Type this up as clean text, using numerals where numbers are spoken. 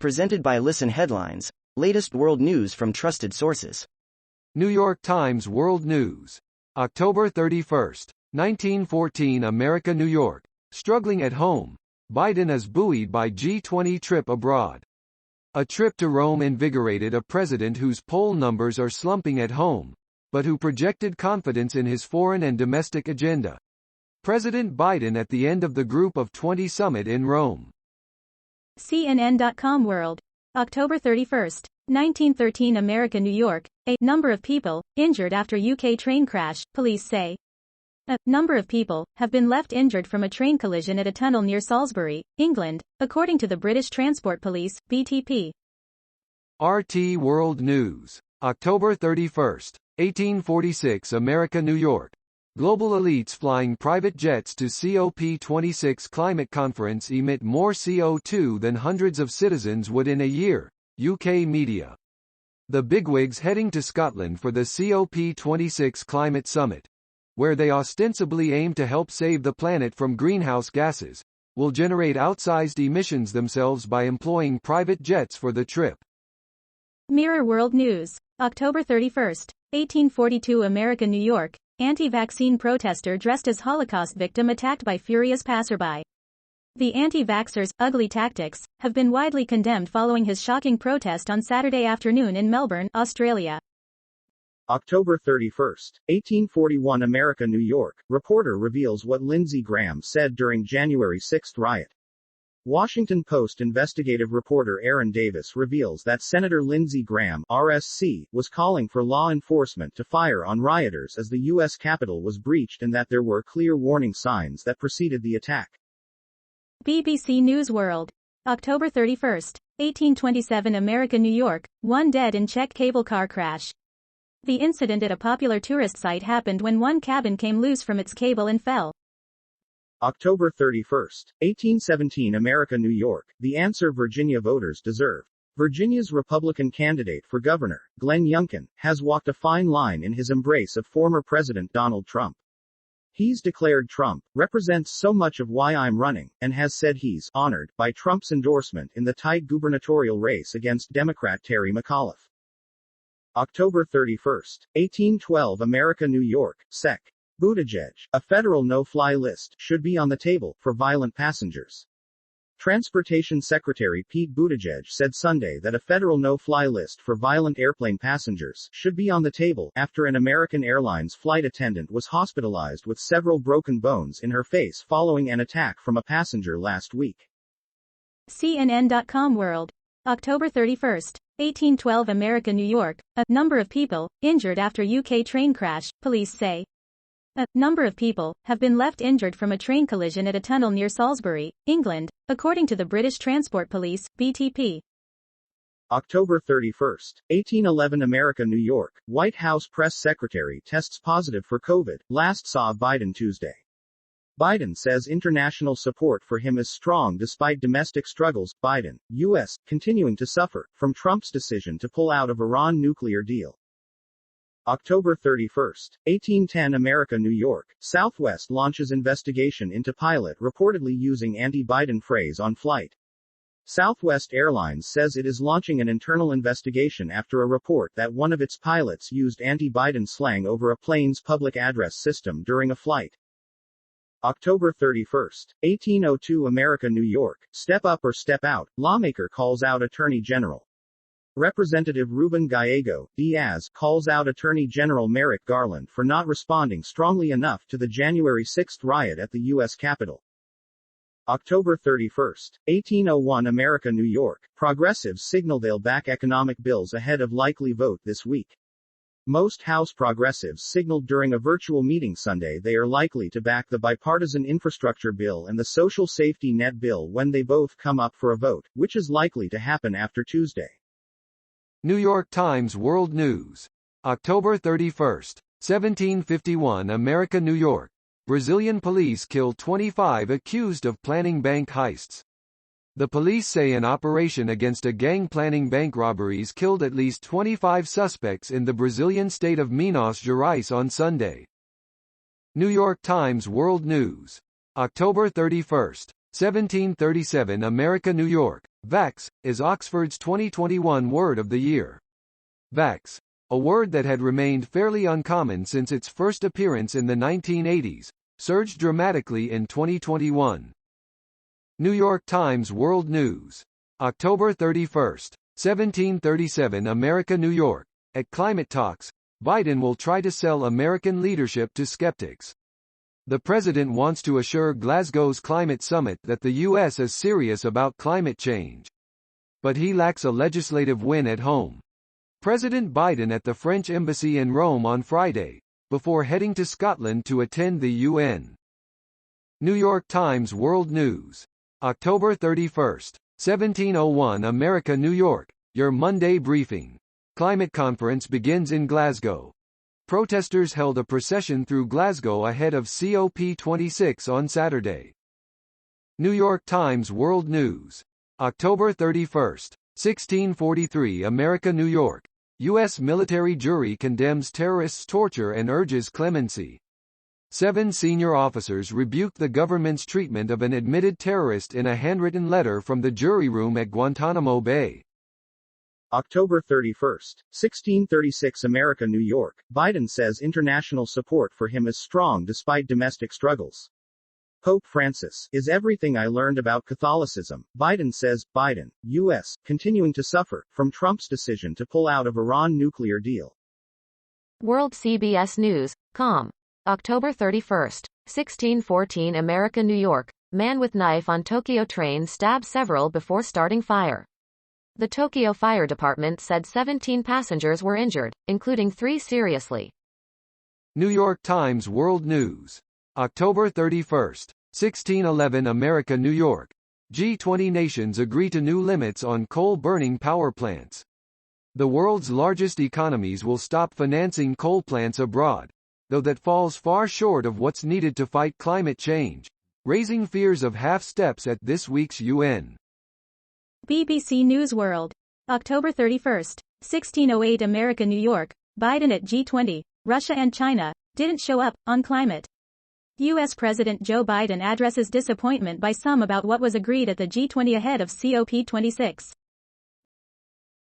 Presented by Listen Headlines, latest world news from trusted sources. New York Times World News. October 31, 1914 America, New York. Struggling at home. Biden is buoyed by G20 trip abroad. A trip to Rome invigorated a president whose poll numbers are slumping at home, but who projected confidence in his foreign and domestic agenda. President Biden at the end of the Group of 20 summit in Rome. CNN.com World. October 31, 1913 America, New York. A number of people injured after UK train crash, police say. A number of people have been left injured from a train collision at a tunnel near Salisbury, England, according to the British Transport Police, BTP. RT World News. October 31, 1846 America, New York. Global elites flying private jets to COP26 climate conference emit more CO2 than hundreds of citizens would in a year, UK media. The bigwigs heading to Scotland for the COP26 climate summit, where they ostensibly aim to help save the planet from greenhouse gases, will generate outsized emissions themselves by employing private jets for the trip. Mirror World News. October 31, 1842 America, New York. Anti-vaccine protester dressed as Holocaust victim attacked by furious passerby. The anti-vaxxers' ugly tactics have been widely condemned following his shocking protest on Saturday afternoon in Melbourne, Australia. October 31, 1841 America, New York. Reporter reveals what Lindsey Graham said during January 6 riot. Washington Post investigative reporter Aaron Davis reveals that Senator Lindsey Graham, RSC, was calling for law enforcement to fire on rioters as the U.S. Capitol was breached and that there were clear warning signs that preceded the attack. BBC News World. October 31, 1827 America, New York. 1 dead in Czech cable car crash. The incident at a popular tourist site happened when one cabin came loose from its cable and fell. October 31, 1817 America, New York. The answer Virginia voters deserve. Virginia's Republican candidate for governor, Glenn Youngkin, has walked a fine line in his embrace of former President Donald Trump. He's declared Trump represents so much of why I'm running, and has said he's honored by Trump's endorsement in the tight gubernatorial race against Democrat Terry McAuliffe. October 31, 1812 America, New York. Sec. Buttigieg, a federal no-fly list should be on the table for violent passengers. Transportation Secretary Pete Buttigieg said Sunday that a federal no-fly list for violent airplane passengers should be on the table after an American Airlines flight attendant was hospitalized with several broken bones in her face following an attack from a passenger last week. CNN.com World. October 31, 1812 America, New York. A number of people injured after UK train crash, police say. A number of people have been left injured from a train collision at a tunnel near Salisbury, England, according to the British Transport Police, BTP. October 31, 1811 America, New York. White House press secretary tests positive for COVID, last saw Biden Tuesday. Biden says international support for him is strong despite domestic struggles. Biden, U.S., continuing to suffer from Trump's decision to pull out of Iran nuclear deal. October 31, 1810 America, New York. Southwest launches investigation into pilot reportedly using anti-Biden phrase on flight. Southwest Airlines says it is launching an internal investigation after a report that one of its pilots used anti-Biden slang over a plane's public address system during a flight. October 31, 1802 America, New York. Step up or step out, lawmaker calls out Attorney General. Representative Ruben Gallego Diaz calls out Attorney General Merrick Garland for not responding strongly enough to the January 6 riot at the U.S. Capitol. October 31, 1801 America, New York. Progressives signal they'll back economic bills ahead of likely vote this week. Most House progressives signaled during a virtual meeting Sunday they are likely to back the bipartisan infrastructure bill and the social safety net bill when they both come up for a vote, which is likely to happen after Tuesday. New York Times World News. October 31, 1751 America, New York. Brazilian police kill 25 accused of planning bank heists. The police say an operation against a gang planning bank robberies killed at least 25 suspects in the Brazilian state of Minas Gerais on Sunday. New York Times World News. October 31, 1737 America, New York. Vax is Oxford's 2021 Word of the Year. Vax, a word that had remained fairly uncommon since its first appearance in the 1980s, surged dramatically in 2021. New York Times World News. October 31, 1737 America, New York. At climate talks, Biden will try to sell American leadership to skeptics. The president wants to assure Glasgow's climate summit that the U.S. is serious about climate change. But he lacks a legislative win at home. President Biden at the French embassy in Rome on Friday, before heading to Scotland to attend the UN. New York Times World News. October 31, 1701 America, New York. Your Monday briefing. Climate conference begins in Glasgow. Protesters held a procession through Glasgow ahead of COP26 on Saturday. New York Times World News. October 31, 1643 America, New York. U.S. military jury condemns terrorists' torture and urges clemency. 7 senior officers rebuked the government's treatment of an admitted terrorist in a handwritten letter from the jury room at Guantanamo Bay. October 31, 1636 America, New York. Biden says international support for him is strong despite domestic struggles. Pope Francis, is everything I learned about Catholicism, Biden says. Biden, U.S., continuing to suffer from Trump's decision to pull out of Iran nuclear deal. World CBS News, com. October 31, 1614 America, New York. Man with knife on Tokyo train stabs several before starting fire. The Tokyo Fire Department said 17 passengers were injured, including 3 seriously. New York Times World News. October 31, 1611 America, New York. G20 nations agree to new limits on coal-burning power plants. The world's largest economies will stop financing coal plants abroad, though that falls far short of what's needed to fight climate change, raising fears of half-steps at this week's UN. BBC News World. October 31, 1608 America, New York. Biden at G20, Russia and China, didn't show up, on climate. U.S. President Joe Biden addresses disappointment by some about what was agreed at the G20 ahead of COP26.